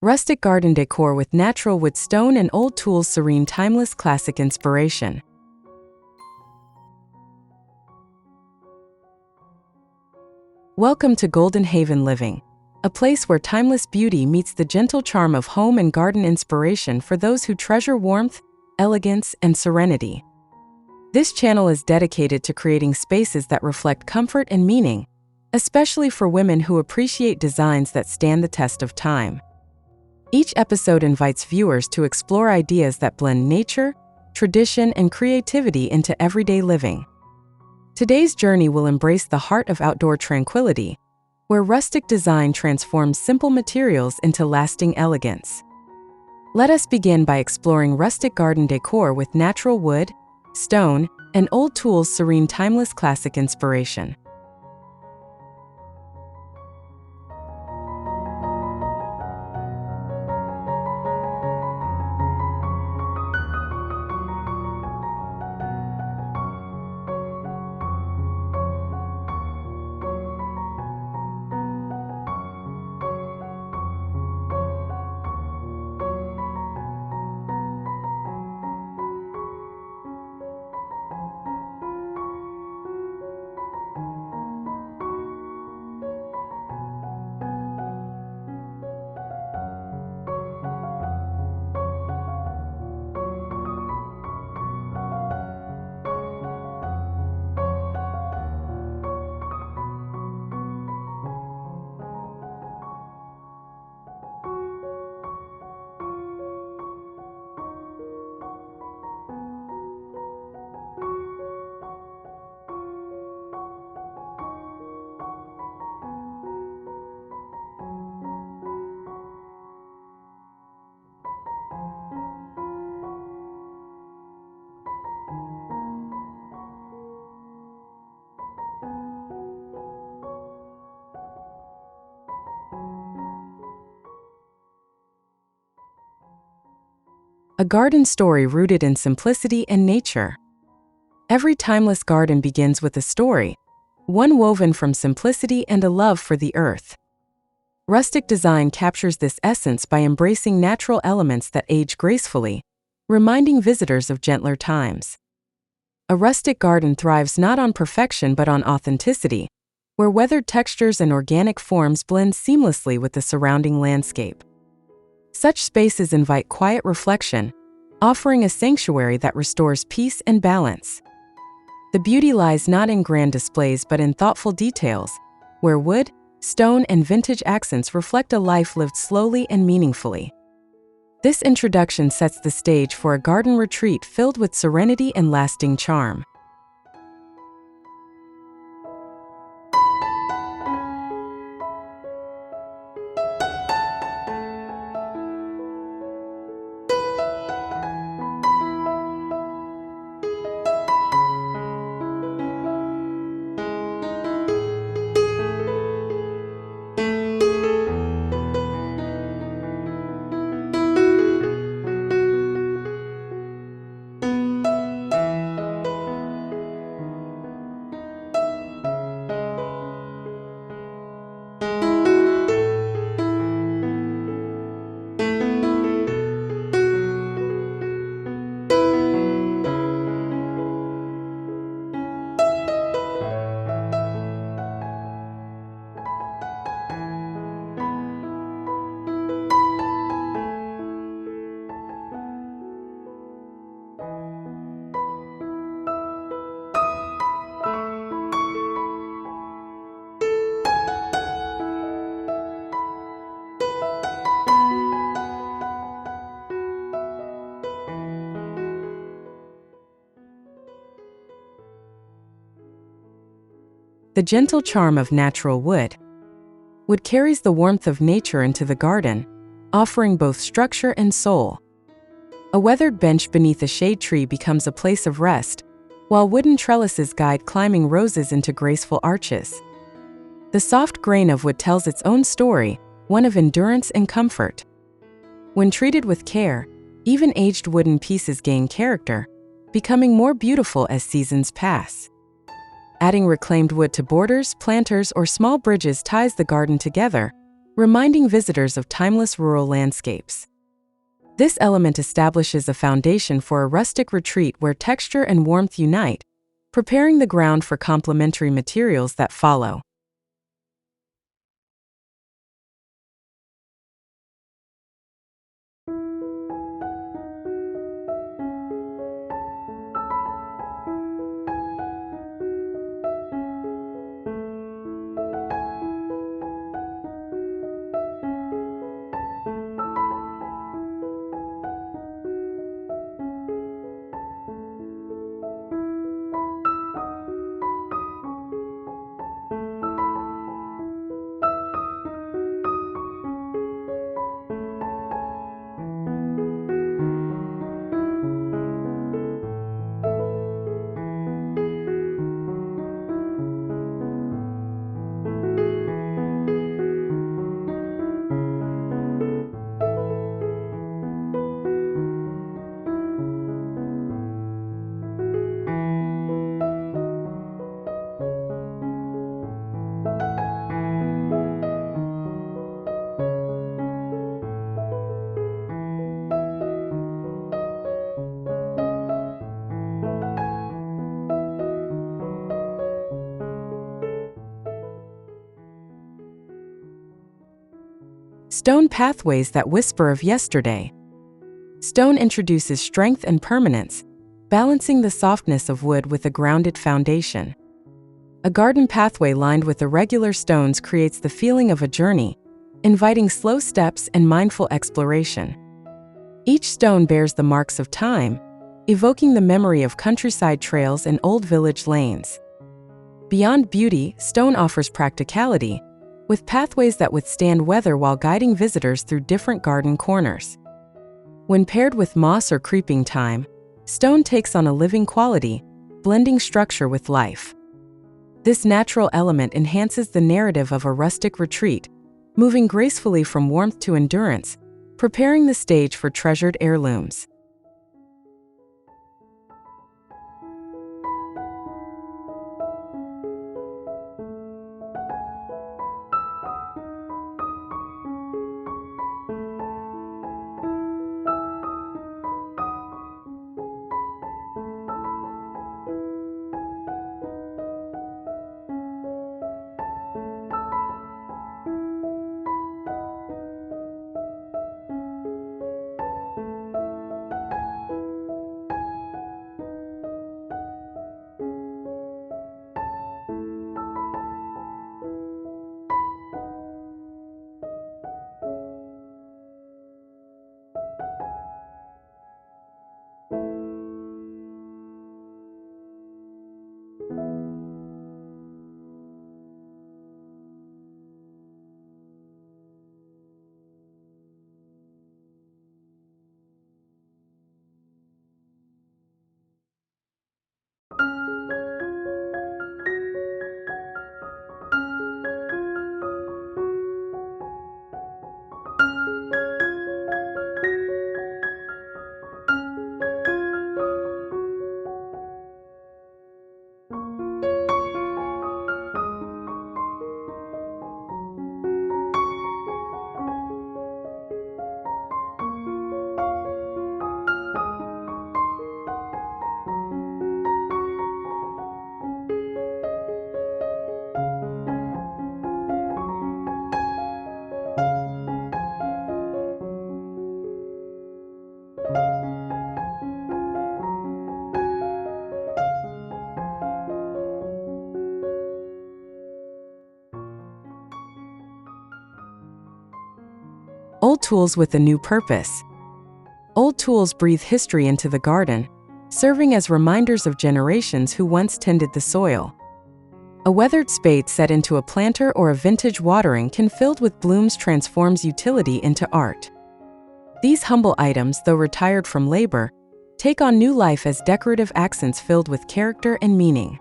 Rustic garden decor with natural wood, stone, and old tools. Serene, timeless classic inspiration. Welcome to Golden Haven Living, a place where timeless beauty meets the gentle charm of home and garden. Inspiration for those who treasure warmth, elegance, and serenity. This channel is dedicated to creating spaces that reflect comfort and meaning, especially for women who appreciate designs that stand the test of time. Each episode invites viewers to explore ideas that blend nature, tradition, and creativity into everyday living. Today's journey will embrace the heart of outdoor tranquility, where rustic design transforms simple materials into lasting elegance. Let us begin by exploring rustic garden decor with natural wood, stone, and old tools. Serene, timeless classic inspiration. A garden story rooted in simplicity and nature. Every timeless garden begins with a story, one woven from simplicity and a love for the earth. Rustic design captures this essence by embracing natural elements that age gracefully, reminding visitors of gentler times. A rustic garden thrives not on perfection but on authenticity, where weathered textures and organic forms blend seamlessly with the surrounding landscape. Such spaces invite quiet reflection, offering a sanctuary that restores peace and balance. The beauty lies not in grand displays but in thoughtful details, where wood, stone, and vintage accents reflect a life lived slowly and meaningfully. This introduction sets the stage for a garden retreat filled with serenity and lasting charm. The gentle charm of natural wood. Wood carries the warmth of nature into the garden, offering both structure and soul. A weathered bench beneath a shade tree becomes a place of rest, while wooden trellises guide climbing roses into graceful arches. The soft grain of wood tells its own story, one of endurance and comfort. When treated with care, even aged wooden pieces gain character, becoming more beautiful as seasons pass. Adding reclaimed wood to borders, planters, or small bridges ties the garden together, reminding visitors of timeless rural landscapes. This element establishes a foundation for a rustic retreat where texture and warmth unite, preparing the ground for complementary materials that follow. Stone pathways that whisper of yesterday. Stone introduces strength and permanence, balancing the softness of wood with a grounded foundation. A garden pathway lined with irregular stones creates the feeling of a journey, inviting slow steps and mindful exploration. Each stone bears the marks of time, evoking the memory of countryside trails and old village lanes. Beyond beauty, stone offers practicality, with pathways that withstand weather while guiding visitors through different garden corners. When paired with moss or creeping thyme, stone takes on a living quality, blending structure with life. This natural element enhances the narrative of a rustic retreat, moving gracefully from warmth to endurance, preparing the stage for treasured heirlooms. Old tools with a new purpose. Old tools breathe history into the garden, serving as reminders of generations who once tended the soil. A weathered spade set into a planter or a vintage watering can filled with blooms transforms utility into art. These humble items, though retired from labor, take on new life as decorative accents filled with character and meaning.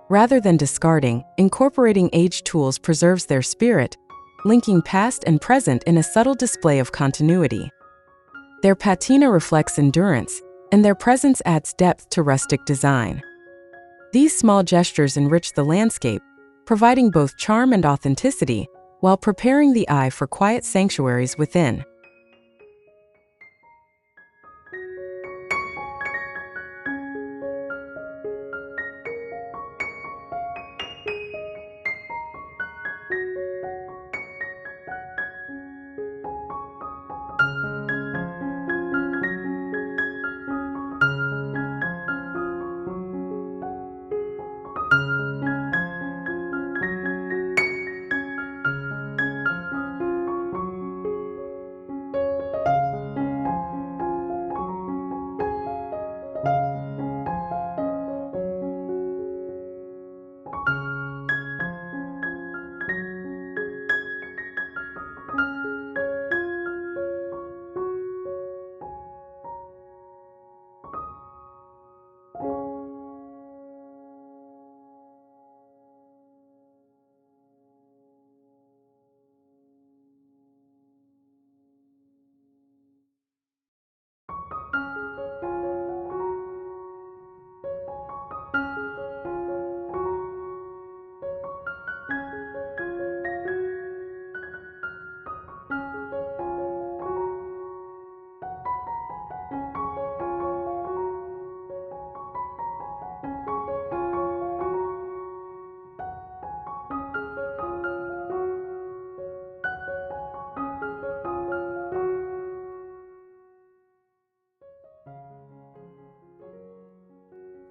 Rather than discarding, incorporating aged tools preserves their spirit, linking past and present in a subtle display of continuity. Their patina reflects endurance, and their presence adds depth to rustic design. These small gestures enrich the landscape, providing both charm and authenticity, while preparing the eye for quiet sanctuaries within.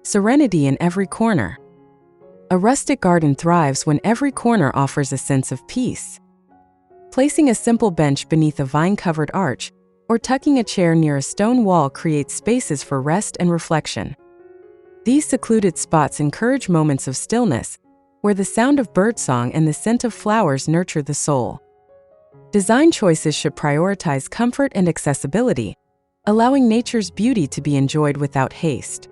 Serenity in every corner. A rustic garden thrives when every corner offers a sense of peace. Placing a simple bench beneath a vine-covered arch or tucking a chair near a stone wall creates spaces for rest and reflection. These secluded spots encourage moments of stillness, where the sound of birdsong and the scent of flowers nurture the soul. Design choices should prioritize comfort and accessibility, allowing nature's beauty to be enjoyed without haste.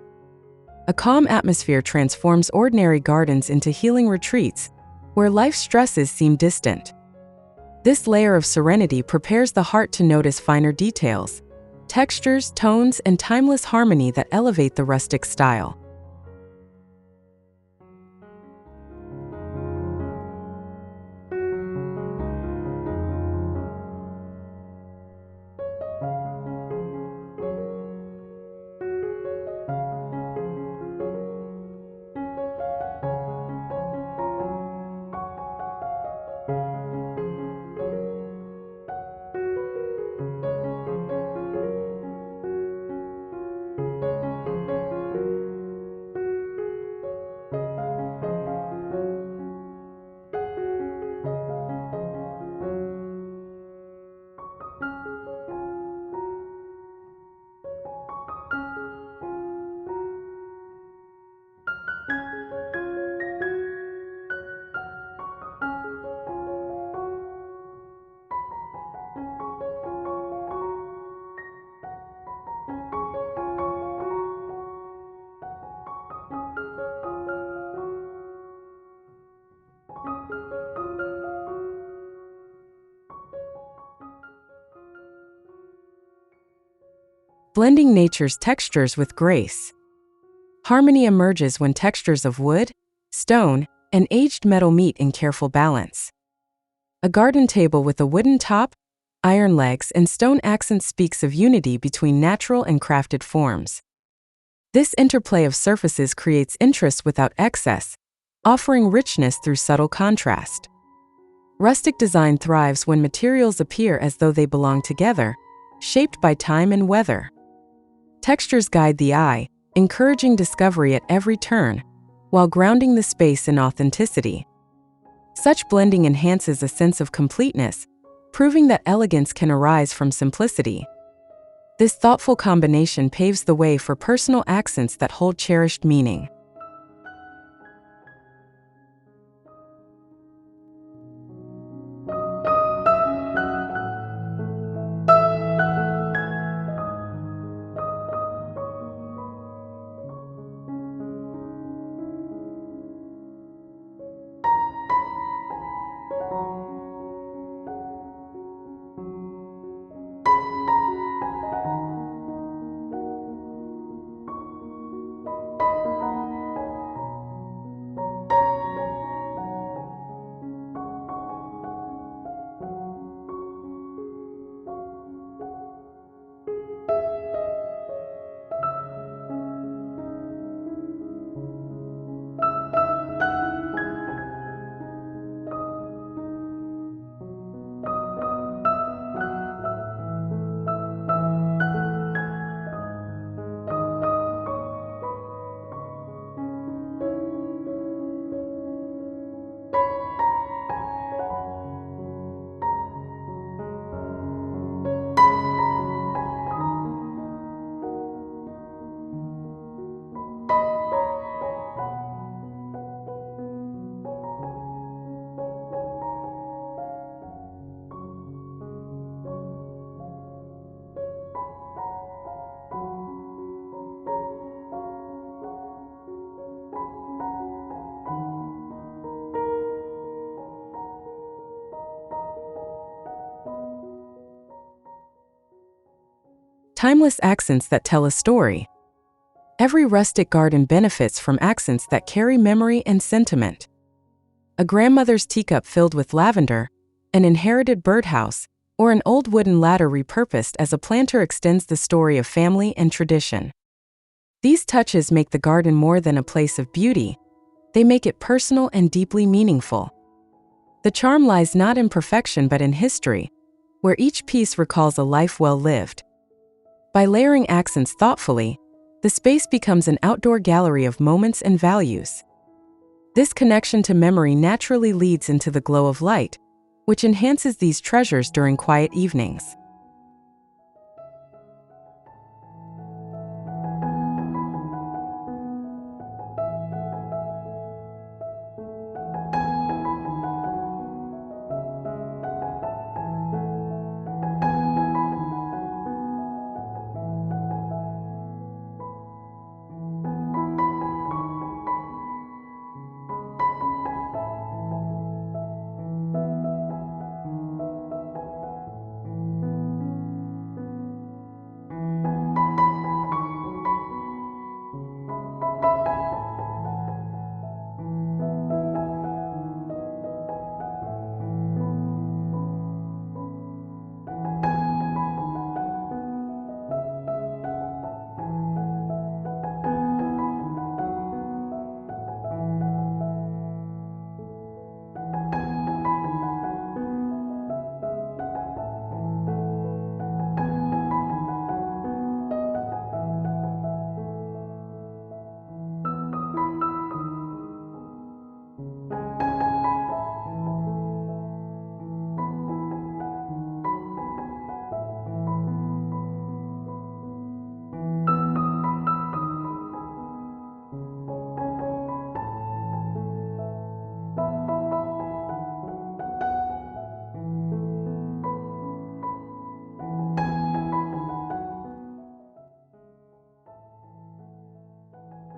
A calm atmosphere transforms ordinary gardens into healing retreats, where life's stresses seem distant. This layer of serenity prepares the heart to notice finer details, textures, tones, and timeless harmony that elevate the rustic style. Blending nature's textures with grace. Harmony emerges when textures of wood, stone, and aged metal meet in careful balance. A garden table with a wooden top, iron legs, and stone accents speaks of unity between natural and crafted forms. This interplay of surfaces creates interest without excess, offering richness through subtle contrast. Rustic design thrives when materials appear as though they belong together, shaped by time and weather. Textures guide the eye, encouraging discovery at every turn, while grounding the space in authenticity. Such blending enhances a sense of completeness, proving that elegance can arise from simplicity. This thoughtful combination paves the way for personal accents that hold cherished meaning. Timeless accents that tell a story. Every rustic garden benefits from accents that carry memory and sentiment. A grandmother's teacup filled with lavender, an inherited birdhouse, or an old wooden ladder repurposed as a planter extends the story of family and tradition. These touches make the garden more than a place of beauty. They make it personal and deeply meaningful. The charm lies not in perfection but in history, where each piece recalls a life well lived. By layering accents thoughtfully, the space becomes an outdoor gallery of moments and values. This connection to memory naturally leads into the glow of light, which enhances these treasures during quiet evenings.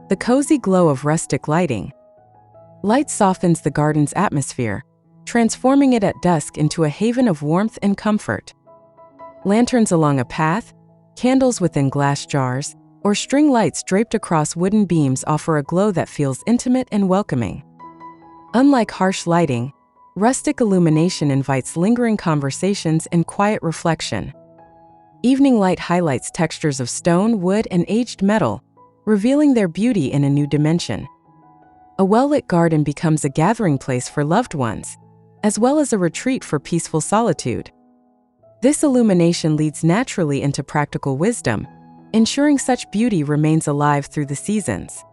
The cozy glow of rustic lighting. Light softens the garden's atmosphere, transforming it at dusk into a haven of warmth and comfort. Lanterns along a path, candles within glass jars, or string lights draped across wooden beams offer a glow that feels intimate and welcoming. Unlike harsh lighting, rustic illumination invites lingering conversations and quiet reflection. Evening light highlights textures of stone, wood, and aged metal, revealing their beauty in a new dimension. A well-lit garden becomes a gathering place for loved ones, as well as a retreat for peaceful solitude. This illumination leads naturally into practical wisdom, ensuring such beauty remains alive through the seasons.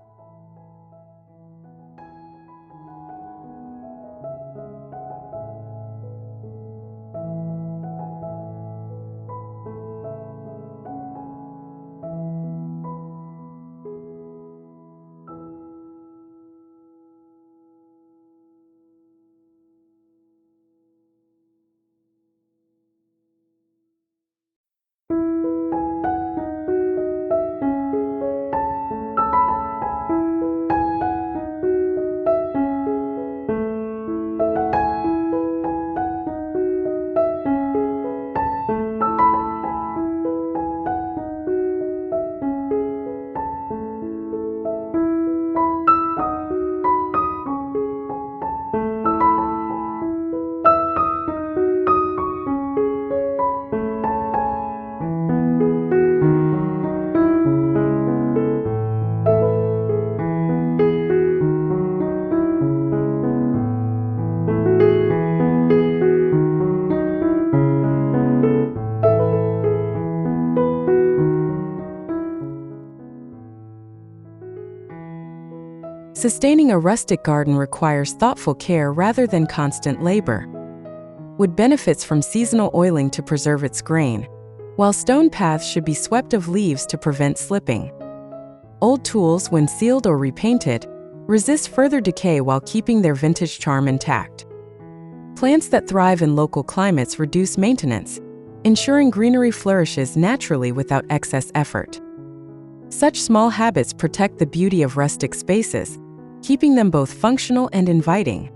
Sustaining a rustic garden requires thoughtful care rather than constant labor. Wood benefits from seasonal oiling to preserve its grain, while stone paths should be swept of leaves to prevent slipping. Old tools, when sealed or repainted, resist further decay while keeping their vintage charm intact. Plants that thrive in local climates reduce maintenance, ensuring greenery flourishes naturally without excess effort. Such small habits protect the beauty of rustic spaces, keeping them both functional and inviting.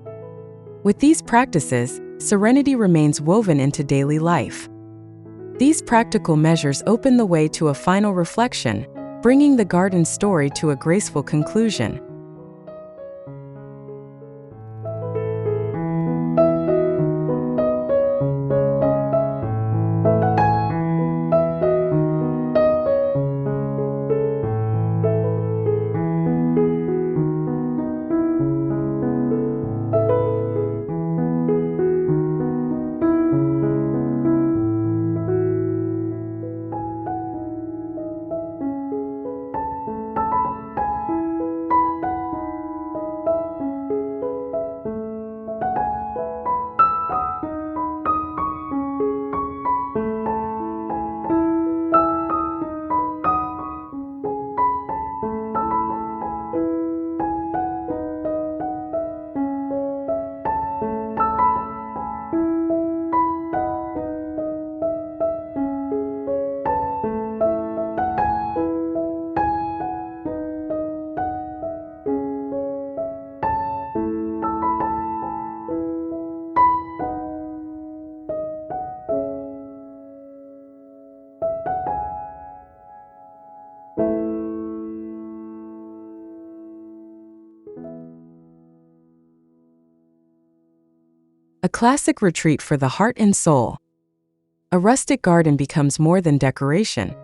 With these practices, serenity remains woven into daily life. These practical measures open the way to a final reflection, bringing the garden story to a graceful conclusion. A classic retreat for the heart and soul. A rustic garden becomes more than decoration.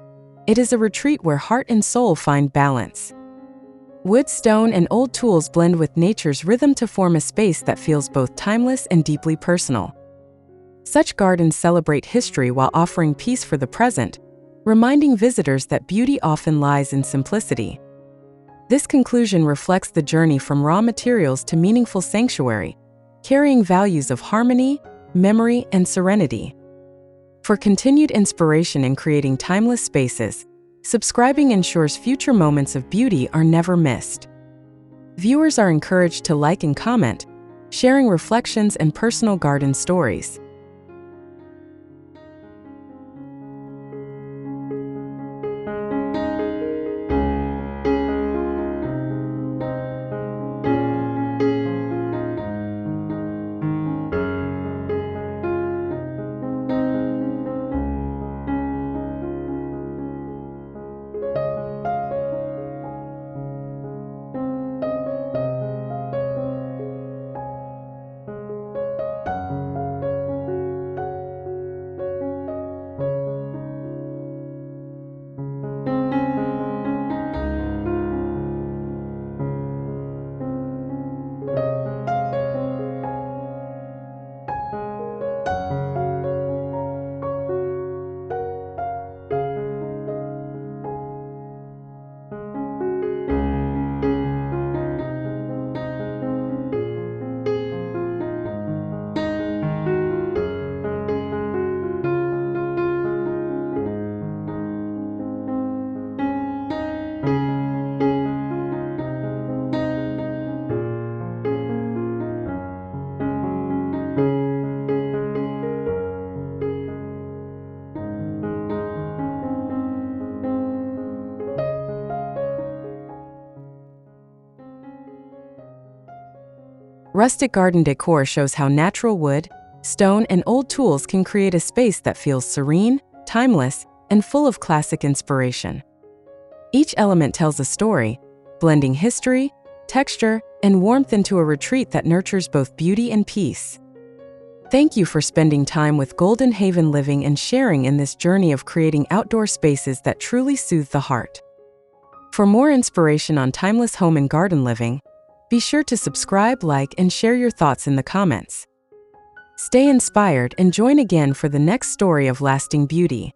It is a retreat where heart and soul find balance. Wood, stone, and old tools blend with nature's rhythm to form a space that feels both timeless and deeply personal. Such gardens celebrate history while offering peace for the present, reminding visitors that beauty often lies in simplicity. This conclusion reflects the journey from raw materials to meaningful sanctuary, carrying values of harmony, memory, and serenity. For continued inspiration in creating timeless spaces, subscribing ensures future moments of beauty are never missed. Viewers are encouraged to like and comment, sharing reflections and personal garden stories. Rustic garden decor shows how natural wood, stone, and old tools can create a space that feels serene, timeless, and full of classic inspiration. Each element tells a story, blending history, texture, and warmth into a retreat that nurtures both beauty and peace. Thank you for spending time with Golden Haven Living and sharing in this journey of creating outdoor spaces that truly soothe the heart. For more inspiration on timeless home and garden living, be sure to subscribe, like, and share your thoughts in the comments. Stay inspired and join again for the next story of lasting beauty.